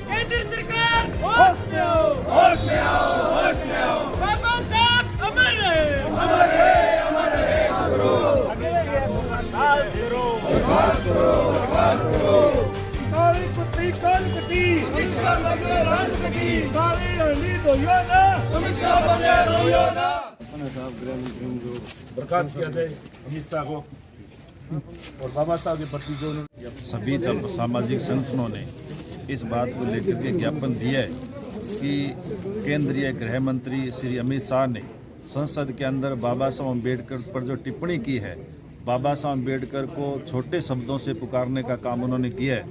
केंद्र सरकार होश में आओ, होश में आओ, होश में आओ। बाबा साहब अमर रहे, अमर रहे, अमर रहे। काली कुत्ती काल कटी, मिश्रा बगे रान कटी। काली अली रोयो ना, मिश्रा बगे रोयो ना। बर्खास्त किया जाए अमित शाह को और बाबा साहब के प्रति जो सभी सामाजिक संगठनों ने इस बात को लेकर के ज्ञापन दिया है कि केंद्रीय गृह मंत्री श्री अमित शाह ने संसद के अंदर बाबा साहब अम्बेडकर पर जो टिप्पणी की है, बाबा साहब अम्बेडकर को छोटे शब्दों से पुकारने का काम उन्होंने किया है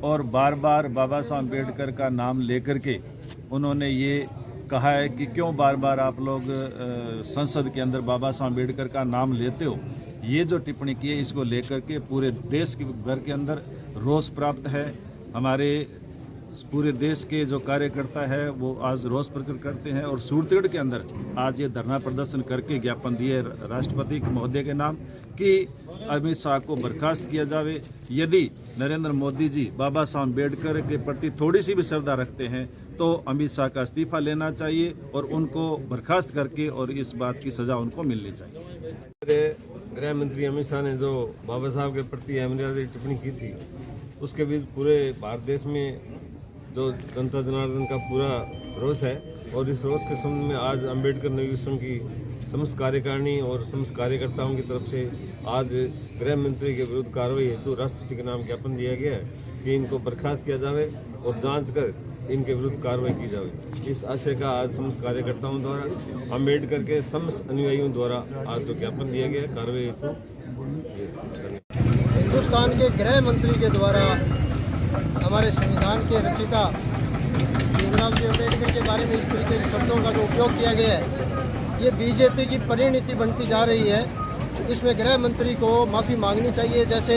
और बार बार बाबा साहब अम्बेडकर का नाम लेकर के उन्होंने ये कहा है कि क्यों बार बार आप लोग संसद के अंदर बाबा साहब अम्बेडकर का नाम लेते हो। ये जो टिप्पणी की है इसको लेकर के पूरे देश के भर के अंदर रोष प्राप्त है। हमारे पूरे देश के जो कार्यकर्ता है वो आज रोष प्रकट करते हैं और सूरतगढ़ के अंदर आज ये धरना प्रदर्शन करके ज्ञापन दिए राष्ट्रपति महोदय के नाम कि अमित शाह को बर्खास्त किया जावे। यदि नरेंद्र मोदी जी बाबा साहब अम्बेडकर के प्रति थोड़ी सी भी श्रद्धा रखते हैं तो अमित शाह का इस्तीफा लेना चाहिए और उनको बर्खास्त करके और इस बात की सज़ा उनको मिलनी चाहिए। गृह मंत्री अमित शाह ने जो बाबा साहब के प्रति अमर्यादित टिप्पणी की थी उसके भी पूरे भारत देश में जो जनता जनार्दन का पूरा रोष है और इस रोष के संबंध में आज अम्बेडकर नवी संघ की समस्त कार्यकारिणी और समस्त कार्यकर्ताओं की तरफ से आज गृह मंत्री के विरुद्ध कार्रवाई हेतु राष्ट्रपति के नाम ज्ञापन दिया गया है कि इनको बर्खास्त किया जाए और जांच कर इनके विरुद्ध कार्रवाई की जाए। इस आशय का आज समस्त कार्यकर्ताओं द्वारा अम्बेडकर के समस्त अनुयायियों द्वारा आज जो ज्ञापन दिया गया है कार्रवाई हेतु हिंदुस्तान के गृह मंत्री के द्वारा हमारे संविधान के रचयिता भीमराव जी अम्बेडकर के बारे में इस तरीके के शब्दों का जो उपयोग किया गया है ये बीजेपी की परिणति बनती जा रही है। इसमें गृह मंत्री को माफ़ी मांगनी चाहिए, जैसे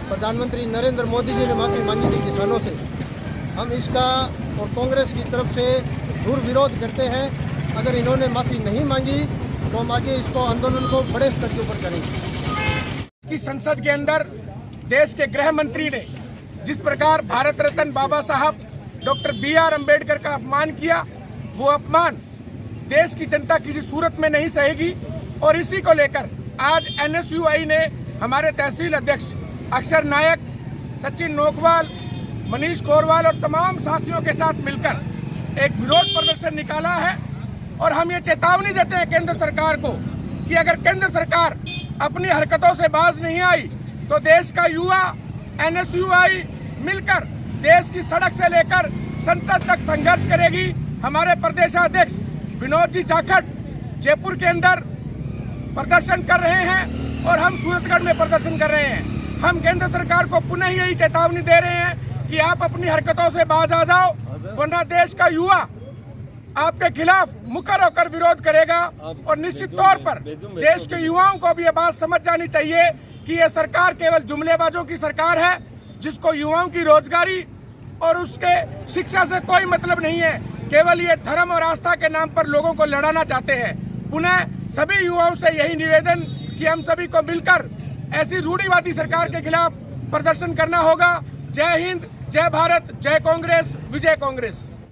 प्रधानमंत्री नरेंद्र मोदी जी ने माफ़ी मांगी थी किसानों से। हम इसका और कांग्रेस की तरफ से दूर विरोध करते हैं। अगर इन्होंने माफ़ी नहीं मांगी तो हम आगे इसको आंदोलन को बड़े स्तर के ऊपर करेंगे। कि संसद के अंदर देश के गृह मंत्री ने जिस प्रकार भारत रत्न बाबा साहब डॉक्टर BR अम्बेडकर का अपमान किया, वो अपमान देश की जनता किसी सूरत में नहीं सहेगी। और इसी को लेकर आज NSUI ने हमारे तहसील अध्यक्ष अक्षर नायक, सचिन नोकवाल, मनीष कोरवाल और तमाम साथियों के साथ मिलकर एक विरोध प्रदर्शन निकाला है। और हम ये चेतावनी देते हैं केंद्र सरकार को कि अगर केंद्र सरकार अपनी हरकतों से बाज नहीं आई तो देश का युवा NSUI मिलकर देश की सड़क से लेकर संसद तक संघर्ष करेगी। हमारे प्रदेशाध्यक्ष विनोद जी जाखड़ जयपुर के अंदर प्रदर्शन कर रहे हैं और हम सूरतगढ़ में प्रदर्शन कर रहे हैं। हम केंद्र सरकार को पुनः यही चेतावनी दे रहे हैं कि आप अपनी हरकतों से बाज आ जाओ, वरना देश का युवा आपके खिलाफ मुखर होकर विरोध करेगा। और निश्चित तौर पर देश के युवाओं को भी ये बात समझ जानी चाहिए कि ये सरकार केवल जुमलेबाजों की सरकार है, जिसको युवाओं की रोजगारी और उसके शिक्षा से कोई मतलब नहीं है। केवल ये धर्म और आस्था के नाम पर लोगों को लड़ाना चाहते हैं। पुनः सभी युवाओं से यही निवेदन कि हम सभी को मिलकर ऐसी रूढ़िवादी सरकार के खिलाफ प्रदर्शन करना होगा। जय हिंद, जय भारत, जय कांग्रेस, विजय कांग्रेस।